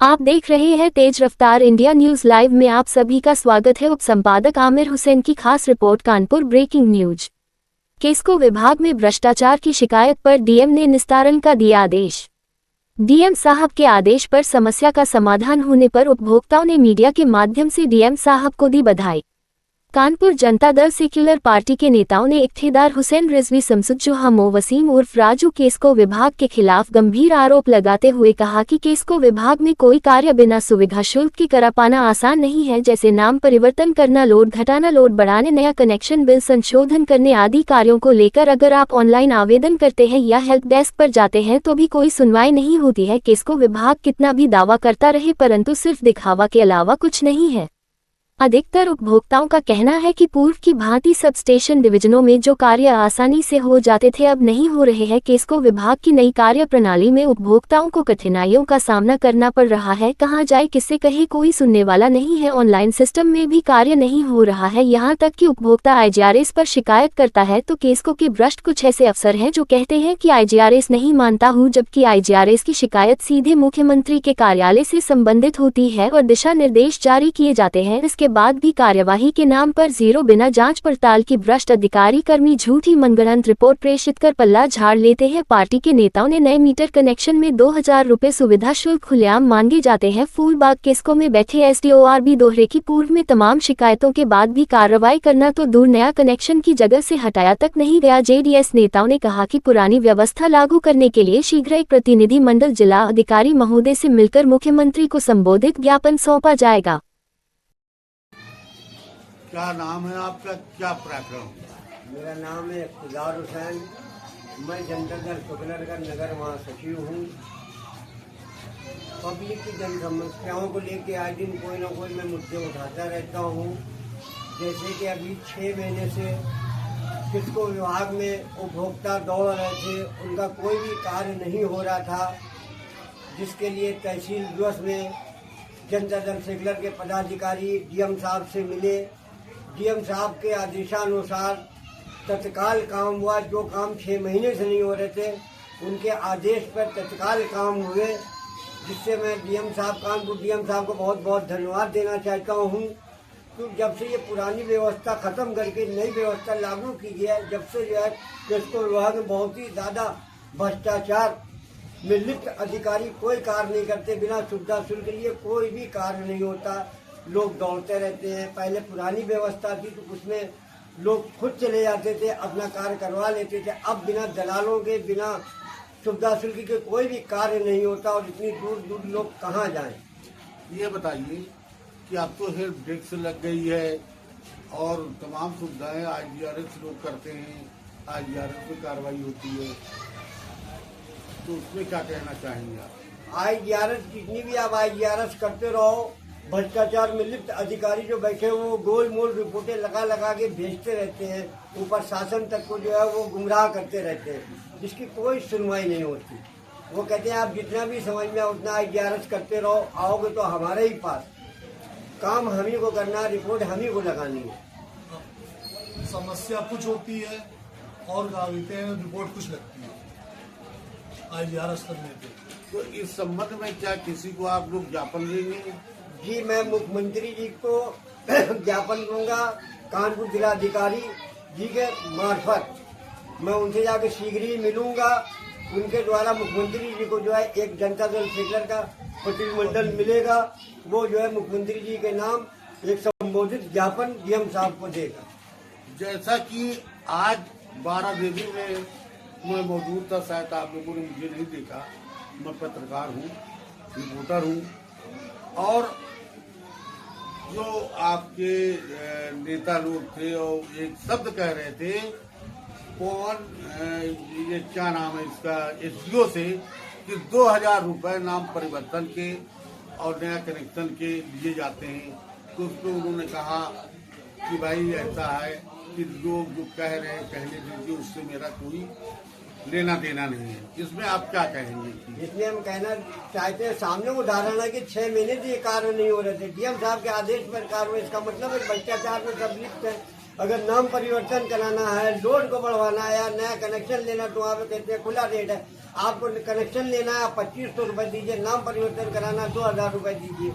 आप देख रहे हैं तेज रफ्तार इंडिया न्यूज लाइव में आप सभी का स्वागत है। उप संपादक आमिर हुसैन की खास report. Kanpur breaking news. KESCO विभाग में भ्रष्टाचार की शिकायत पर डीएम ने निस्तारण का दिया आदेश। डीएम साहब के आदेश पर समस्या का समाधान होने पर उपभोक्ताओं ने मीडिया के माध्यम से डीएम साहब को दी बधाई। कानपुर जनता दल सेक्युलर पार्टी के नेताओं ने इख्तियार हुसैन रिजवी शमसुद्दोहा वसीम उर्फ राजू केस्को विभाग के खिलाफ गंभीर आरोप लगाते हुए कहा कि केस्को विभाग में कोई कार्य बिना सुविधा शुल्क के करा पाना आसान नहीं है, जैसे नाम परिवर्तन करना, लोड घटाना, लोड बढ़ाने, नया कनेक्शन बिल संशोधन करने आदि कार्यों को लेकर अगर आप ऑनलाइन आवेदन करते हैं या हेल्प डेस्क पर जाते हैं तो भी कोई सुनवाई नहीं होती है। केस्को विभाग कितना भी दावा करता रहे परंतु सिर्फ दिखावा के अलावा कुछ नहीं है। अधिकतर उपभोक्ताओं का कहना है कि पूर्व की भांति सब स्टेशन डिवीजनों में जो कार्य आसानी से हो जाते थे अब नहीं हो रहे हैं। केस्को विभाग की नई कार्य प्रणाली में उपभोक्ताओं को कठिनाइयों का सामना करना पड़ रहा है। कहाँ जाए किससे कहे, कोई सुनने वाला नहीं है। ऑनलाइन सिस्टम में भी कार्य नहीं हो रहा है। यहाँ तक कि उपभोक्ता आईजीआरएस पर शिकायत करता है तो केस्को के भ्रष्ट कुछ ऐसे अफसर हैं जो कहते हैं कि आईजीआरएस नहीं मानता हूँ, जबकि आईजीआरएस की शिकायत सीधे मुख्यमंत्री के कार्यालय से संबंधित होती है और दिशा निर्देश जारी किए जाते हैं। इसके बाद भी कार्यवाही के नाम पर जीरो बिना जांच पड़ताल की भ्रष्ट अधिकारी कर्मी झूठी मनगढ़ंत रिपोर्ट प्रेषित कर पल्ला झाड़ लेते हैं। पार्टी के नेताओं ने नए मीटर कनेक्शन में 2000 रुपए सुविधा शुल्क खुलेआम मांगे जाते हैं। फूलबाग केस्को में बैठे एसडीओआर भी दोहरे की पूर्व में तमाम शिकायतों के बाद भी कार्रवाई करना तो दूर, नया कनेक्शन की जगह से हटाया तक नहीं गया। जेडीएस नेताओं ने कहा कि पुरानी व्यवस्था लागू करने के लिए शीघ्र एक प्रतिनिधि मंडल जिला अधिकारी महोदय से मिलकर मुख्यमंत्री को संबोधित ज्ञापन सौंपा जाएगा। क्या नाम है आपका, क्या पराक्रम? मेरा नाम है इख्तियार हुसैन। मैं जनता दल सेक्युलर का नगर महासचिव हूँ। पब्लिक की जन समस्याओं को लेके आए दिन कोई ना कोई मैं मुद्दे उठाता रहता हूँ। जैसे कि अभी 6 महीने से किसको विभाग में उपभोक्ता दौड़ रहे थे, उनका कोई भी कार्य नहीं हो रहा था, जिसके लिए तहसील दिवस में जनता दल सेक्युलर के पदाधिकारी डीएम साहब से मिले। डीएम साहब के आदेशानुसार तत्काल काम हुआ। जो काम 6 महीने से नहीं हो रहे थे उनके आदेश पर तत्काल काम हुए, जिससे मैं डीएम साहब, कानपुर डीएम साहब को बहुत बहुत धन्यवाद देना चाहता हूँ। तो जब से ये पुरानी व्यवस्था खत्म करके नई व्यवस्था लागू की गई है, जब से जो है केस्को विभाग में बहुत ही ज़्यादा भ्रष्टाचार में लिप्त अधिकारी कोई कार्य नहीं करते। बिना सुविधा शुल्क के लिए कोई भी कार्य नहीं होता, लोग दौड़ते रहते हैं। पहले पुरानी व्यवस्था थी तो उसमें लोग खुद चले जाते थे, अपना कार्य करवा लेते थे। अब बिना दलालों के, बिना सुविधा शुल्क के कोई भी कार्य नहीं होता और इतनी दूर दूर लोग कहाँ जाएं। ये बताइए कि अब तो हेल्प डेस्क लग गई है और तमाम सुविधाएं आईजीआरएस लोग करते हैं, आईजीआरएस में कार्रवाई होती है, तो उसमें क्या कहना चाहेंगे आप? आईजीआरएस जितनी भी आप आईजीआरएस करते रहो, भ्रष्टाचार में लिप्त अधिकारी जो बैठे हैं वो गोल मोल रिपोर्टें लगा लगा के भेजते रहते हैं, ऊपर शासन तक को जो है वो गुमराह करते रहते हैं, जिसकी कोई सुनवाई नहीं होती। वो कहते हैं आप जितना भी समझ में उतना आईजीआरएस करते रहो, आओगे तो हमारे ही पास काम हम ही को करना, रिपोर्ट हम ही को लगानी है। समस्या कुछ होती है और देते हैं, रिपोर्ट कुछ लगती है आईजीआरएस करने पे। तो इस संबंध में क्या किसी को आप लोग ज्ञापन देंगे? जी, मैं मुख्यमंत्री जी को ज्ञापन दूंगा। कानपुर जिलाधिकारी जी के मार्फत मैं उनसे जाकर शीघ्र ही मिलूंगा। उनके द्वारा मुख्यमंत्री जी को जो है एक जनता दल सेक्युलर का प्रतिनिधिमंडल मिलेगा, वो जो है मुख्यमंत्री जी के नाम एक संबोधित ज्ञापन डीएम साहब को देगा। जैसा कि आज 12 देवी में मैं मौजूद था, शायद आप लोगों ने मुझे नहीं देखा। मैं पत्रकार हूँ, रिपोर्टर हूँ, और जो आपके नेता लोग थे और एक शब्द कह रहे थे, कौन ये क्या नाम है इसका, एसडीओ से, कि 2000 रुपए नाम परिवर्तन के और नया कनेक्शन के लिए जाते हैं। तो उस पर उन्होंने कहा कि भाई ऐसा है कि लोग जो कह रहे हैं कहने दीजिए, उससे मेरा कोई लेना देना नहीं है। इसमें आप क्या कहेंगे? इसमें हम कहना चाहते हैं, सामने उदाहरण है कि 6 महीने से ये कार्य नहीं हो रहे थे। डीएम साहब के आदेश पर कार्य, इसका मतलब है भ्रष्टाचार में सब लिप्त है। अगर नाम परिवर्तन कराना है, लोड को बढ़वाना है या नया कनेक्शन लेना तो वहाँ पे कहते हैं खुला रेट है। आपको कनेक्शन लेना है 2500 रुपये दीजिए, नाम परिवर्तन कराना 2000 रुपये दीजिए।